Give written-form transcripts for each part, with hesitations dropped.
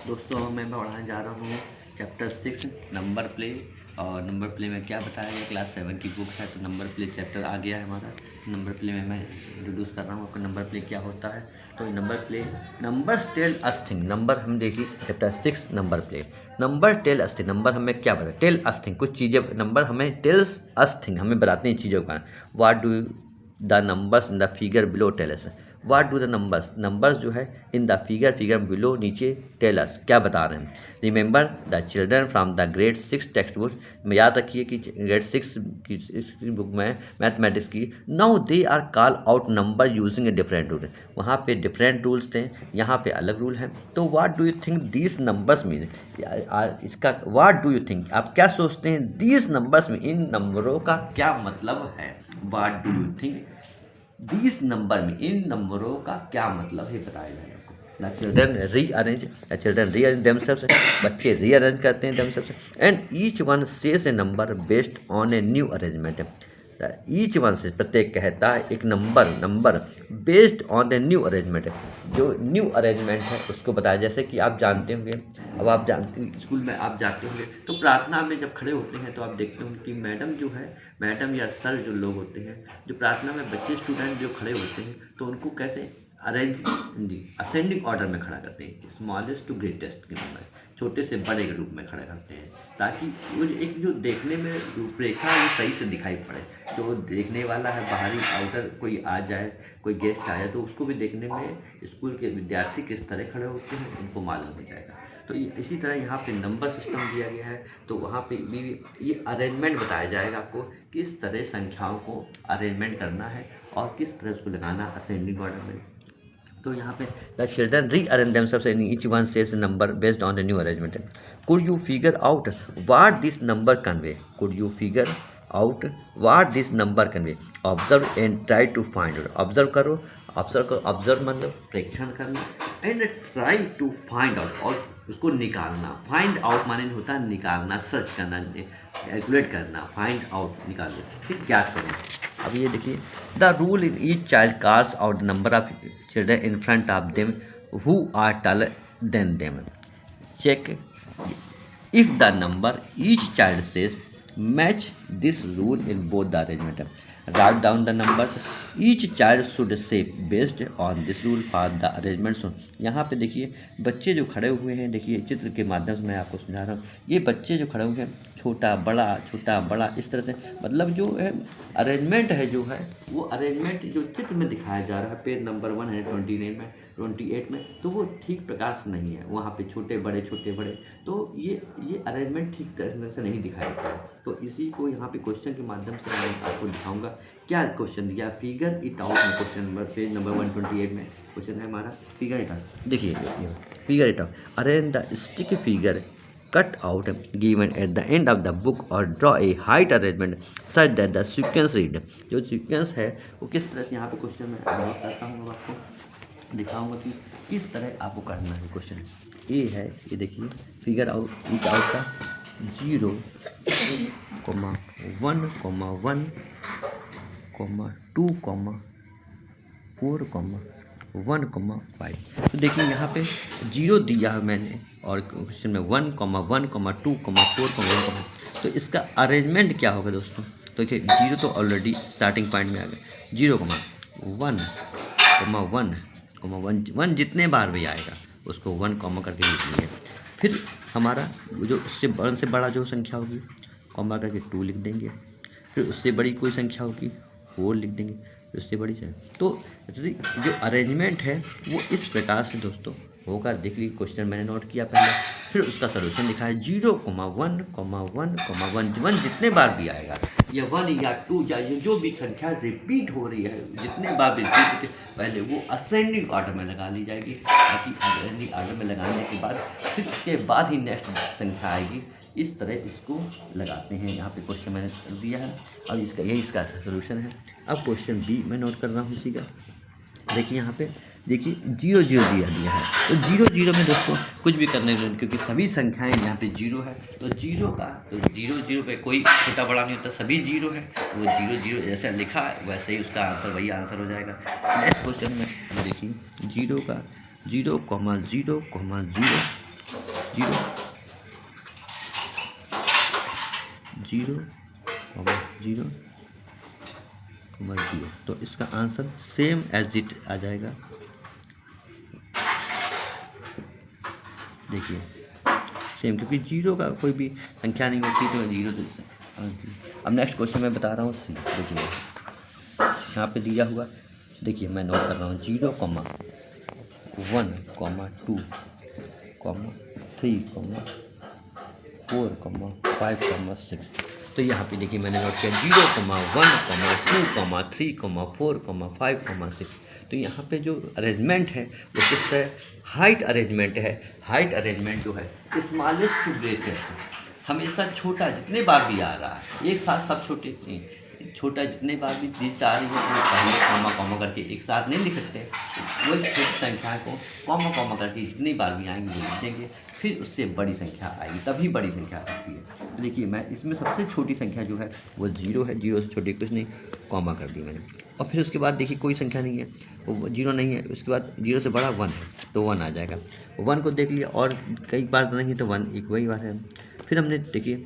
दोस्तों मैं पढ़ाने जा रहा हूँ चैप्टर 6 नंबर प्ले। और नंबर प्ले में क्या बताया गया, क्लास 7 की बुक है, तो नंबर प्ले चैप्टर आ गया है हमारा। नंबर प्ले में मैं इंट्रोड्यूस कर रहा हूँ आपको नंबर प्ले क्या होता है। तो number play, numbers tell us thing, number हम देखिए chapter 6 number play. Number tell us thing, number हमें क्या बताए, टेल अस थिंग, कुछ चीज़ें, नंबर हमें टेल्स अस थिंग, हमें बताते हैं चीज़ों का। What do the numbers in the figure below tell us, what do the numbers, numbers जो है in the figure, figure below नीचे टेल अस क्या बता रहे हैं। Remember the children from the grade 6 textbook, याद रखिए कि ग्रेड 6 की बुक में मैथमेटिक्स की, now they are call out number using a different rule, वहाँ पे डिफरेंट रूल्स थे, यहाँ पे अलग रूल हैं। तो what do you think these numbers mean, इसका व्हाट डू यू थिंक, आप क्या सोचते हैं, दीज नंबर्स में, इन नंबरों का क्या मतलब है। What do you think these number में, इन नंबरों का क्या मतलब है बताया जाएगा आपको। The children rearrange, the children rearrange themselves, बच्चे रीअरेंज करते हैं themselves, and each one says A number based on a new arrangement. Each one से, प्रत्येक कहता है एक number, number based on the new arrangement, जो न्यू अरेंजमेंट है उसको बताया। जैसे कि आप जानते होंगे, अब आप जानते स्कूल में आप जाते होंगे तो प्रार्थना में जब खड़े होते हैं तो आप देखते होंगे कि मैडम जो है, मैडम या सर जो लोग होते हैं, जो प्रार्थना में बच्चे स्टूडेंट जो खड़े होते हैं तो उनको कैसे अरेंज, असेंडिंग ऑर्डर में खड़ा करते हैं, स्मॉलेस्ट टू ग्रेटेस्ट के नंबर, छोटे से बड़े के रूप में खड़ा करते हैं, ताकि वो एक जो देखने में रूपरेखा है वो सही से दिखाई पड़े। जो देखने वाला है बाहरी आउटर कोई आ जाए, कोई गेस्ट आया तो उसको भी देखने में स्कूल के विद्यार्थी किस तरह खड़े होते हैं उनको मालूम हो जाएगा। तो इसी तरह यहाँ पे नंबर सिस्टम दिया गया है, तो वहाँ पे भी ये अरेंजमेंट बताया जाएगा आपको, किस तरह संख्याओं को अरेंजमेंट करना है और किस तरह उसको लगाना असेंडिंग ऑर्डर में। तो यहाँ पे the children rearrange themselves in each one says number based on the new arrangement. Could you figure out what this number convey, could you figure out what this number convey, observe and try to find out, observe करो, observe मतलब प्रेक्षण करना, and try to find out, और उसको निकालना। Find out माने होता है निकालना, सर्च करना, कैलकुलेट करना, फाइंड आउट निकालना, फिर ज्ञात करना। अब ये देखिए, the rule in each child calls out the number of children in front of them who are taller then them, check if the number each child says match this rule in both the arrangement. Write down the numbers each child should say based on this rule for the arrangement. So यहाँ पे देखिए बच्चे जो खड़े हुए हैं, देखिए चित्र के माध्यम से मैं आपको समझा रहा हूँ, ये बच्चे जो खड़े हुए हैं छोटा बड़ा इस तरह से, मतलब जो है अरेंजमेंट है, जो है वो अरेंजमेंट जो चित्र में दिखाया जा रहा है पेज नंबर 129 में 28 में, तो वो ठीक प्रकार से नहीं है, वहाँ पे छोटे बड़े, तो ये अरेंजमेंट ठीक तरह से नहीं दिखाया जाता है। तो इसी को यहाँ पे क्वेश्चन के माध्यम से मैं आपको दिखाऊंगा। क्या क्वेश्चन दिया, फिगर इट आउट में, क्वेश्चन नंबर पेज नंबर 128 में क्वेश्चन है हमारा, फिगर इट आउट। देखिए figure it out, arrange the stick figure cut out given at the end of the book or draw a height arrangement such that the sequence read, जो sequence है वो किस तरह से, यहाँ पे क्वेश्चन में नोट करता हूँ, आपको दिखाऊंगा कि किस तरह आपको करना है। क्वेश्चन ए है, ये देखिए फिगर आउट इट आउट का 0, 1, 1, 2, 4, 1, 5। तो देखिए यहाँ पे 0 दिया है मैंने, और क्वेश्चन में 1, 1, 2, 4, 1। तो इसका अरेंजमेंट क्या होगा दोस्तों, तो देखिए 0 तो ऑलरेडी स्टार्टिंग पॉइंट में आ गया, 0, 1, 1 जितने बार भी आएगा उसको 1 कॉमा करके लिख लेंगे। फिर हमारा जो उससे बड़े से बड़ा जो संख्या होगी कॉमा करके 2 लिख देंगे, फिर उससे बड़ी कोई संख्या होगी 4 लिख देंगे, फिर उससे बड़ी है। तो जो अरेंजमेंट है वो इस प्रकार से दोस्तों होगा। देख लीजिए क्वेश्चन मैंने नोट किया पहले, फिर उसका सोल्यूशन लिखा है 0, 1, 1 जितने बार भी आएगा, या 1 या 2 या जो भी संख्या रिपीट हो रही है, जितने बार भी रिपीट पहले वो असेंडिंग ऑर्डर में लगा ली जाएगी, ताकि असेंडिंग ऑर्डर में लगाने के बाद फिर उसके बाद ही नेक्स्ट संख्या आएगी। इस तरह इसको लगाते हैं। यहाँ पे क्वेश्चन मैंने दिया है, अब इसका सोल्यूशन है। अब क्वेश्चन बी मैं नोट कर रहा हूँ इसी का। देखिए यहाँ पे देखिए 0, 0 दिया है, तो 0, 0 में दोस्तों कुछ भी करने के, क्योंकि सभी संख्याएं यहाँ पे 0 है, तो 0 पे कोई छोटा बड़ा नहीं होता, सभी 0 है, तो वो 0, 0 जैसे लिखा है वैसे ही उसका आंसर वही आंसर हो जाएगा। नेक्स्ट क्वेश्चन में देखिए 0, 0, 0, zero zero comma zero comma zero. तो इसका आंसर सेम एज इट आ जाएगा। देखिए सेम, क्योंकि जीरो का कोई भी संख्या नहीं होती तो जीरो तो। अब नेक्स्ट क्वेश्चन मैं बता रहा हूँ सी। देखिए यहाँ पे दिया हुआ, देखिए मैं नोट कर रहा हूँ 0, 1, 2, 3, 4, 5, 6। तो यहाँ पे देखिए मैंने नोट किया 0, 1, 2, 3, 4, 5, 6। तो यहाँ पे जो अरेंजमेंट है वो किस तरह हाइट अरेंजमेंट है। हाइट अरेंजमेंट जो है स्मॉलेस्ट टू ग्रेटेस्ट है, हमेशा छोटा जितने बार भी आ रहा है एक साथ सब छोटे नहीं, छोटा जितने बार भी डिजिट आ रही है वो पहले कॉमा कॉमा करके एक साथ नहीं लिख सकते, वही छोटी संख्या को कॉमा कॉमा करके जितनी बार भी आएंगे वो लिखेंगे, फिर उससे बड़ी संख्या आएगी, तभी बड़ी संख्या आ सकती है। तो देखिए मैं इसमें सबसे छोटी संख्या जो है वो 0 है, 0 से छोटी कुछ नहीं, कॉमा कर दी मैंने। और फिर उसके बाद देखिए कोई संख्या नहीं है, वो 0 नहीं है, उसके बाद 0 से बड़ा 1 है तो 1 आ जाएगा। 1 को देख लिया और कई बार नहीं है तो 1 एक वही बार है। फिर हमने देखिए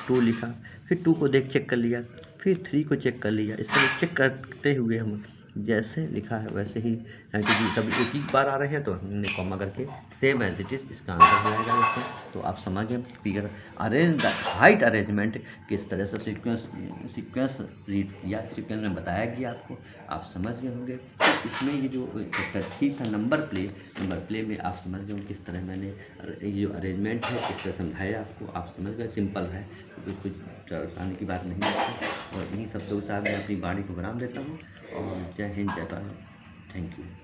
2 लिखा, फिर 2 को चेक कर लिया, फिर 3 को चेक कर लिया। इस तरह चेक करते हुए हम जैसे लिखा है वैसे ही, क्योंकि सब एक ही बार आ रहे हैं तो हमने कॉमा करके सेम एज इट इज़ इसका आंसर हो जाएगा इसमें। तो आप समझ गए फिगर अरेंज हाइट अरेंजमेंट किस तरह से सीक्वेंस रीड या सीक्वेंस में बताया गया आपको, आप समझ गए होंगे। तो इसमें ये जो तरतीब था नंबर प्ले में आप समझ गए किस तरह मैंने ये जो अरेंजमेंट है किस तरह समझाया आपको, आप समझ गए। सिंपल है, कुछ आने की बात नहीं है। और इन्हीं शब्दों के साथ मैं अपनी वाणी को विराम देता हूँ और जय हिंद, जय भारत, थैंक यू।